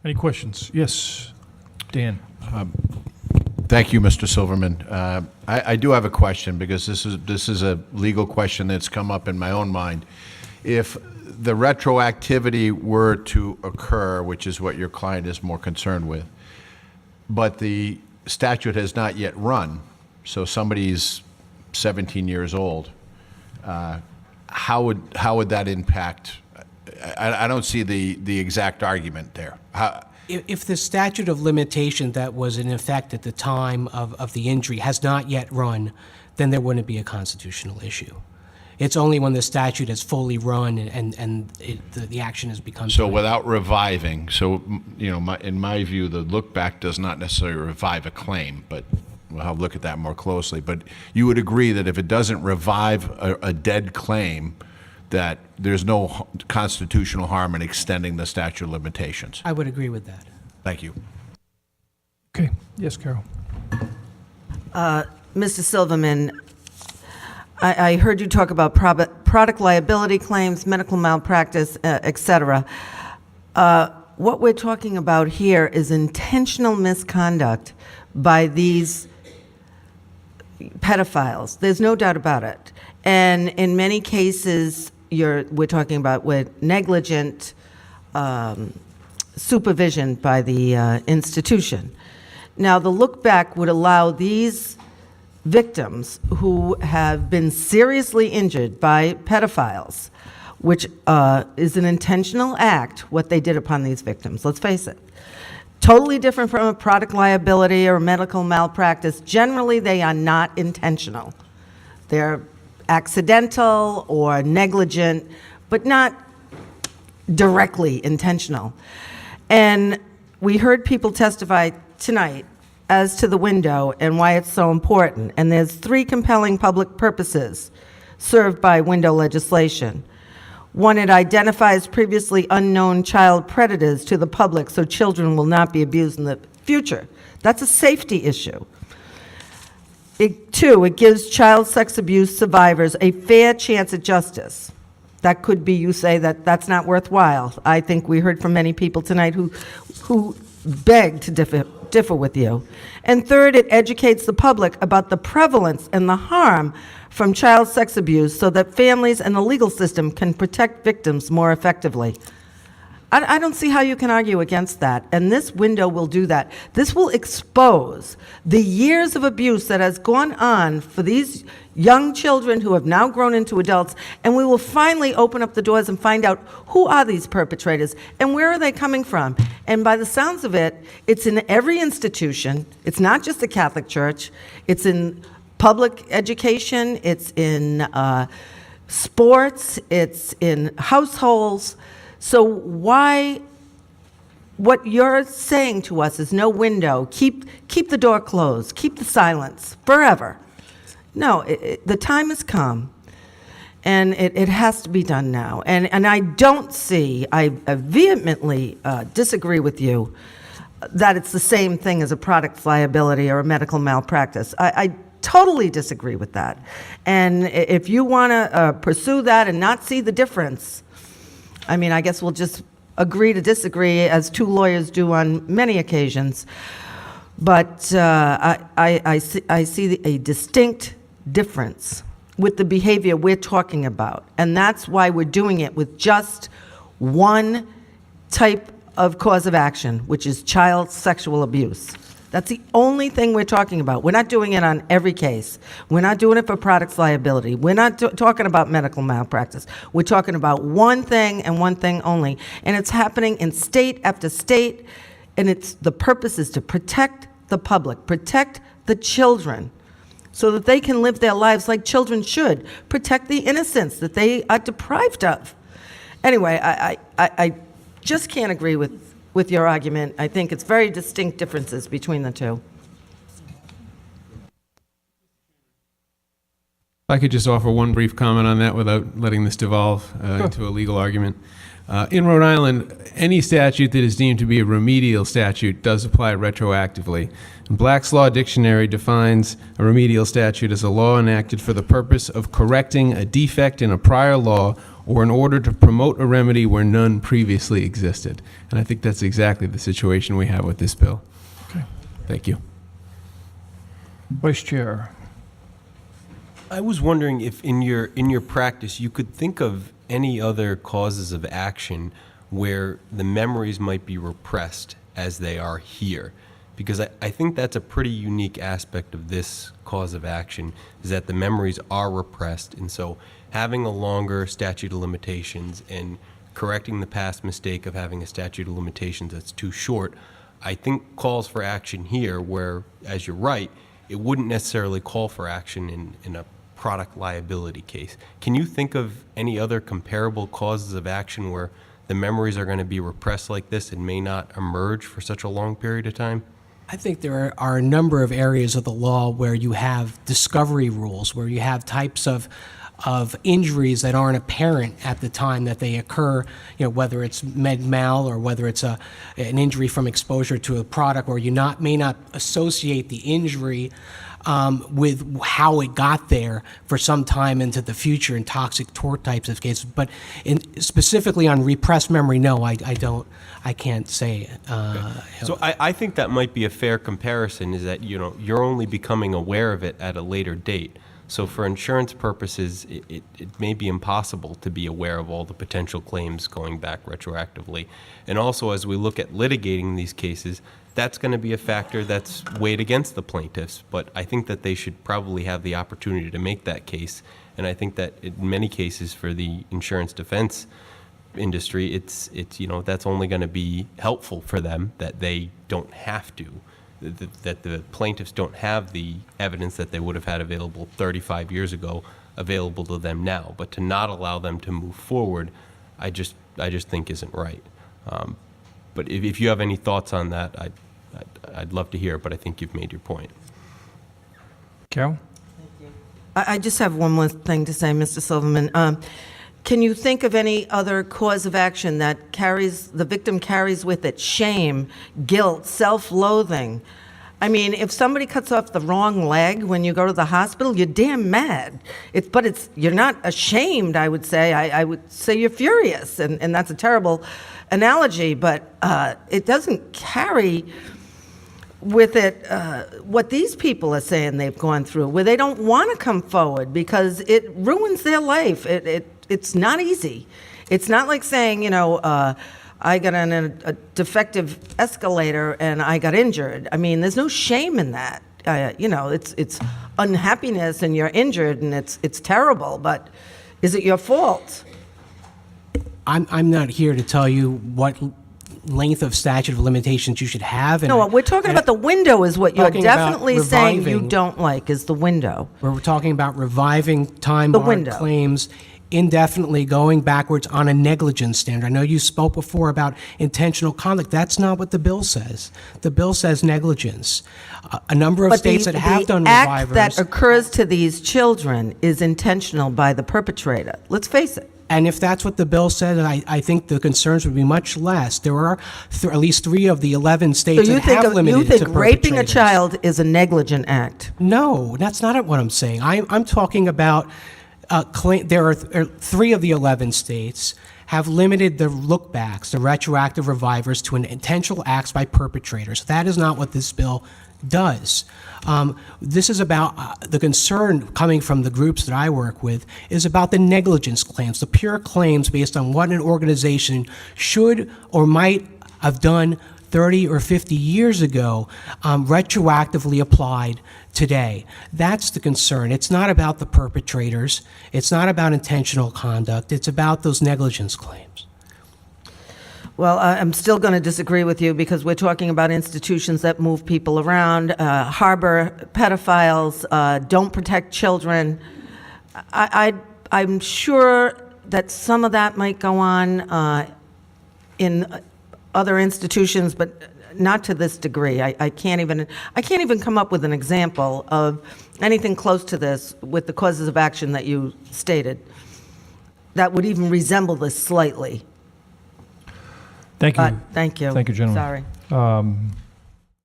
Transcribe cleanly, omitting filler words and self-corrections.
Any questions? Yes, Dan. Thank you, Mr. Silverman. I do have a question, because this is a legal question that's come up in my own mind. If the retroactivity were to occur, which is what your client is more concerned with, but the statute has not yet run, so somebody's 17 years old, how would that impact? I don't see the exact argument there. If the statute of limitation that was in effect at the time of the injury has not yet run, then there wouldn't be a constitutional issue. It's only when the statute has fully run and the action has become... So without reviving, so, you know, in my view, the look back does not necessarily revive a claim, but we'll have to look at that more closely. But you would agree that if it doesn't revive a dead claim, that there's no constitutional harm in extending the statute of limitations? I would agree with that. Thank you. Okay. Yes, Carol. Mr. Silverman, I heard you talk about product liability claims, medical malpractice, et cetera. What we're talking about here is intentional misconduct by these pedophiles. There's no doubt about it. And in many cases, we're talking about with negligent supervision by the institution. Now, the look back would allow these victims who have been seriously injured by pedophiles, which is an intentional act, what they did upon these victims, let's face it. Totally different from a product liability or medical malpractice. Generally, they are not intentional. They're accidental or negligent, but not directly intentional. And we heard people testify tonight as to the window and why it's so important. And there's 3 compelling public purposes served by window legislation. One, it identifies previously unknown child predators to the public so children will not be abused in the future. That's a safety issue. 2, it gives child sex abuse survivors a fair chance at justice. That could be, you say that that's not worthwhile. I think we heard from many people tonight who beg to differ with you. And 3rd, it educates the public about the prevalence and the harm from child sex abuse so that families and the legal system can protect victims more effectively. I don't see how you can argue against that, and this window will do that. This will expose the years of abuse that has gone on for these young children who have now grown into adults, and we will finally open up the doors and find out who are these perpetrators and where are they coming from. And by the sounds of it, it's in every institution. It's not just the Catholic Church. It's in public education. It's in sports. It's in households. So what you're saying to us is no window, keep the door closed, keep the silence forever. No, the time has come, and it has to be done now. And I don't see, I vehemently disagree with you that it's the same thing as a product liability or a medical malpractice. I totally disagree with that. And if you want to pursue that and not see the difference, I mean, I guess we'll just agree to disagree, as 2 lawyers do on many occasions. But I see a distinct difference with the behavior we're talking about. And that's why we're doing it with just one type of cause of action, which is child sexual abuse. That's the only thing we're talking about. We're not doing it on every case. We're not doing it for products liability. We're not talking about medical malpractice. We're talking about one thing and one thing only. And it's happening in state after state, and the purpose is to protect the public, protect the children, so that they can live their lives like children should, protect the innocence that they are deprived of. Anyway, I just can't agree with your argument. I think it's very distinct differences between the 2. If I could just offer one brief comment on that without letting this devolve into a legal argument. In Rhode Island, any statute that is deemed to be a remedial statute does apply retroactively. And Black's Law Dictionary defines a remedial statute as a law enacted for the purpose of correcting a defect in a prior law or in order to promote a remedy where none previously existed. And I think that's exactly the situation we have with this bill. Okay. Thank you. Vice Chair. I was wondering if in your practice you could think of any other causes of action where the memories might be repressed as they are here. Because I think that's a pretty unique aspect of this cause of action, is that the memories are repressed. And so having a longer statute of limitations and correcting the past mistake of having a statute of limitations that's too short, I think calls for action here where, as you're right, it wouldn't necessarily call for action in a product liability case. Can you think of any other comparable causes of action where the memories are going to be repressed like this and may not emerge for such a long period of time? I think there are a number of areas of the law where you have discovery rules, where you have types of injuries that aren't apparent at the time that they occur, whether it's med-mal or whether it's an injury from exposure to a product, or you may not associate the injury with how it got there for some time into the future in toxic tort types of cases. But specifically on repressed memory, no, I can't say. So I think that might be a fair comparison, is that you're only becoming aware of it at a later date. So for insurance purposes, it may be impossible to be aware of all the potential claims going back retroactively. And also, as we look at litigating these cases, that's going to be a factor that's weighed against the plaintiffs. But I think that they should probably have the opportunity to make that case. And I think that in many cases for the insurance defense industry, it's that's only going to be helpful for them, that they don't have to, that the plaintiffs don't have the evidence that they would have had available 35 years ago available to them now. But to not allow them to move forward, I just think isn't right. But if you have any thoughts on that, I'd love to hear, but I think you've made your point. Carol? I just have one more thing to say, Mr. Silverman. Can you think of any other cause of action that the victim carries with it shame, guilt, self-loathing? I mean, if somebody cuts off the wrong leg when you go to the hospital, you're damn mad. You're not ashamed, I would say. I would say you're furious, and that's a terrible analogy, but it doesn't carry with it what these people are saying they've gone through, where they don't want to come forward because it ruins their life. It's not easy. It's not like saying, I got on a defective escalator and I got injured. I mean, there's no shame in that. It's unhappiness and you're injured and it's terrible, but is it your fault? I'm not here to tell you what length of statute of limitations you should have. No, we're talking about the window is what you're Talking about definitely saying you reviving. don't like, is the window. We're talking about reviving time-barred window. claims indefinitely, going backwards on a negligence standard. I know you spoke before about intentional conduct. That's not what the bill says. The bill says negligence. A number of states that have done the act revivers. that occurs to these children is intentional by the perpetrator. Let's face it. And if that's what the bill said, I think the concerns would be much less. There are at least 3 of the 11 states that have limited you it to think raping a perpetrators. child is a negligent act? No, that's not what I'm saying. I'm talking about there are 3 of the 11 states have limited the look-backs, the retroactive revivers, to an intentional acts by perpetrators. That is not what this bill does. This is about the concern coming from the groups that I work with is about the negligence claims, the pure claims based on what an organization should or might have done 30 or 50 years ago, retroactively applied today. That's the concern. It's not about the perpetrators. It's not about intentional conduct. It's about those negligence claims. Well, I'm still going to disagree with you because we're talking about institutions that move people around, harbor pedophiles, don't protect children. I'm sure that some of that might go on in other institutions, but not to this degree. I can't even come up with an example of anything close to this with the causes of action that you stated that would even resemble this slightly. Thank you. But thank you. Thank you, gentlemen. Sorry.